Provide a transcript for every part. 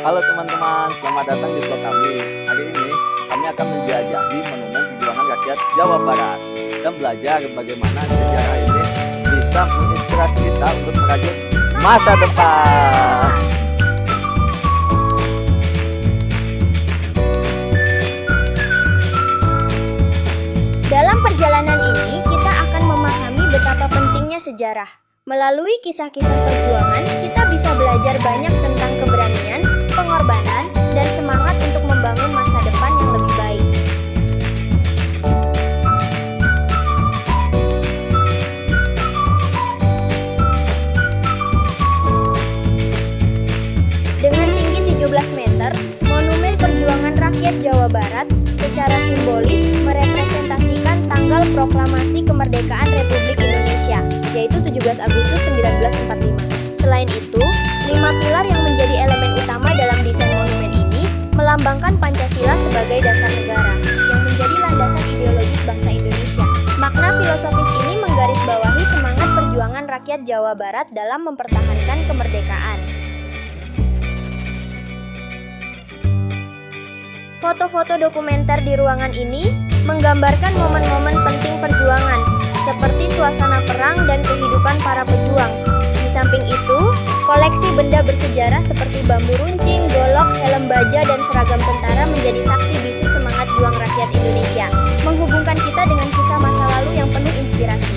Halo teman-teman, selamat datang di vlog kami. Hari ini kami akan menjelajahi Monumen Perjuangan Rakyat Jawa Barat dan belajar bagaimana sejarah ini bisa menginspirasi kita untuk merajut masa depan. Dalam perjalanan ini, kita akan memahami betapa pentingnya sejarah. Melalui kisah-kisah perjuangan, kita bisa belajar banyak tentang keberanian, pengorbanan, dan semangat untuk membangun masa depan yang lebih baik. Dengan tinggi 17 meter, Monumen Perjuangan Rakyat Jawa Barat secara simbolis merepresentasikan tanggal proklamasi kemerdekaan Republik Indonesia, yaitu 17 Agustus 1945. Selain itu, 5 pilar yang menjadi elemen utama dalam desain monumen ini melambangkan Pancasila sebagai dasar negara, yang menjadi landasan ideologis bangsa Indonesia. Makna filosofis ini menggarisbawahi semangat perjuangan rakyat Jawa Barat dalam mempertahankan kemerdekaan. Foto-foto dokumenter di ruangan ini menggambarkan momen-momen penting perjuangan, seperti suasana perang dan kehidupan para pejuang. Di samping itu, koleksi benda bersejarah seperti bambu runcing, golok, helm baja, dan seragam tentara menjadi saksi bisu semangat juang rakyat Indonesia, menghubungkan kita dengan kisah masa lalu yang penuh inspirasi.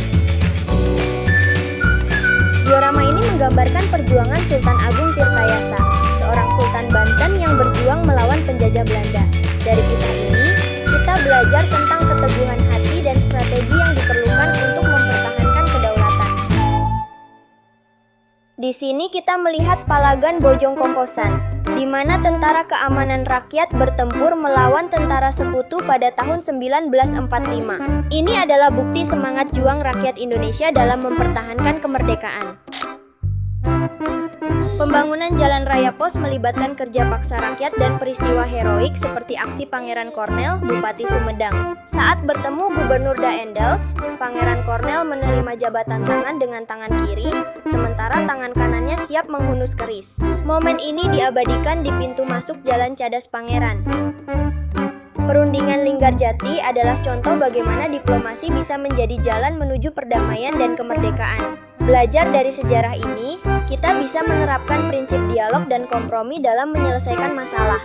Diorama ini menggambarkan perjuangan Sultan Agung Tirtayasa, seorang Sultan Banten yang berjuang melawan penjajah Belanda. Dari kisah ini, kita belajar tentang keteguhan hati dan strategi yang diperlukan untuk mempertahankan kedaulatan. Di sini kita melihat Palagan Bojong Kokosan, di mana tentara keamanan rakyat bertempur melawan tentara sekutu pada tahun 1945. Ini adalah bukti semangat juang rakyat Indonesia dalam mempertahankan kemerdekaan. Pembangunan jalan raya pos melibatkan kerja paksa rakyat dan peristiwa heroik seperti aksi Pangeran Kornel, Bupati Sumedang. Saat bertemu Gubernur Daendels, Pangeran Kornel menerima jabatan tangan dengan tangan kiri, sementara tangan kanannya siap menghunus keris. Momen ini diabadikan di pintu masuk Jalan Cadas Pangeran. Perundingan Linggarjati adalah contoh bagaimana diplomasi bisa menjadi jalan menuju perdamaian dan kemerdekaan. Belajar dari sejarah ini, kita bisa menerapkan prinsip dialog dan kompromi dalam menyelesaikan masalah.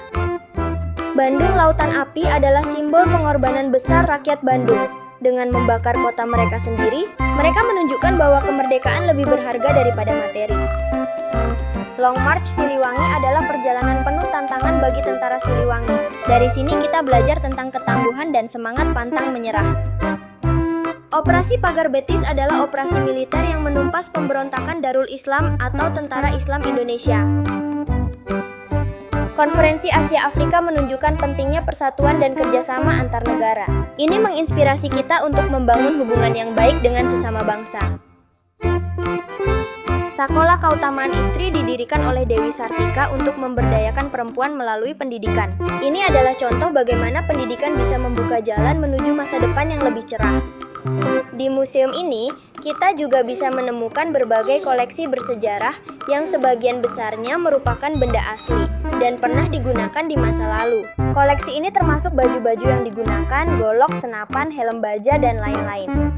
Bandung Lautan Api adalah simbol pengorbanan besar rakyat Bandung. Dengan membakar kota mereka sendiri, mereka menunjukkan bahwa kemerdekaan lebih berharga daripada materi. Long March Siliwangi adalah perjalanan penuh tantangan bagi tentara Siliwangi. Dari sini kita belajar tentang ketangguhan dan semangat pantang menyerah. Operasi Pagar Betis adalah operasi militer yang menumpas pemberontakan Darul Islam atau Tentara Islam Indonesia. Konferensi Asia Afrika menunjukkan pentingnya persatuan dan kerjasama antar negara. Ini menginspirasi kita untuk membangun hubungan yang baik dengan sesama bangsa. Sakola Kautamaan Istri didirikan oleh Dewi Sartika untuk memberdayakan perempuan melalui pendidikan. Ini adalah contoh bagaimana pendidikan bisa membuka jalan menuju masa depan yang lebih cerah. Di museum ini, kita juga bisa menemukan berbagai koleksi bersejarah yang sebagian besarnya merupakan benda asli dan pernah digunakan di masa lalu. Koleksi ini termasuk baju-baju yang digunakan, golok, senapan, helm baja, dan lain-lain.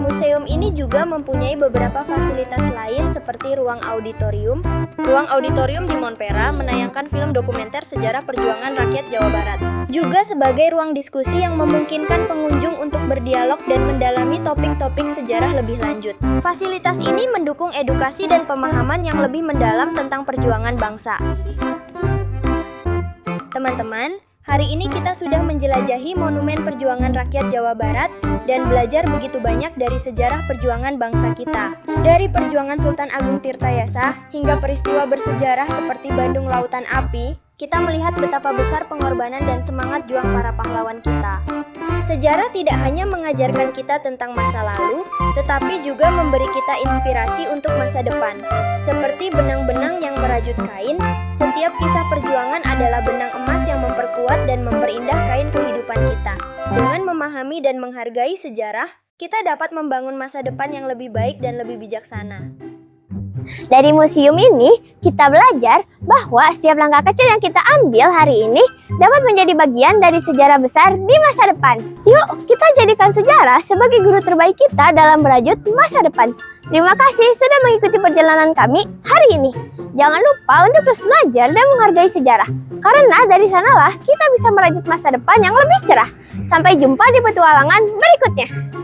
Museum ini juga mempunyai beberapa fasilitas lain seperti ruang auditorium. Ruang auditorium di Monpera menayangkan film dokumenter sejarah perjuangan rakyat Jawa Barat. Juga sebagai ruang diskusi yang memungkinkan pengunjung untuk berdialog dan mendalami topik-topik sejarah lebih lanjut. Fasilitas ini mendukung edukasi dan pemahaman yang lebih mendalam tentang perjuangan bangsa. Teman-teman, hari ini kita sudah menjelajahi Monumen Perjuangan Rakyat Jawa Barat dan belajar begitu banyak dari sejarah perjuangan bangsa kita. Dari perjuangan Sultan Agung Tirtayasa hingga peristiwa bersejarah seperti Bandung Lautan Api, kita melihat betapa besar pengorbanan dan semangat juang para pahlawan kita. Sejarah tidak hanya mengajarkan kita tentang masa lalu, tetapi juga memberi kita inspirasi untuk masa depan. Seperti benang-benang yang merajut kain, setiap kisah perjuangan adalah benang emas yang memperkuat dan memperindah kain kehidupan kita. Dengan memahami dan menghargai sejarah, kita dapat membangun masa depan yang lebih baik dan lebih bijaksana. Dari museum ini, kita belajar bahwa setiap langkah kecil yang kita ambil hari ini dapat menjadi bagian dari sejarah besar di masa depan. Yuk, kita jadikan sejarah sebagai guru terbaik kita dalam merajut masa depan. Terima kasih sudah mengikuti perjalanan kami hari ini. Jangan lupa untuk terus belajar dan menghargai sejarah, karena dari sanalah kita bisa merajut masa depan yang lebih cerah. Sampai jumpa di petualangan berikutnya.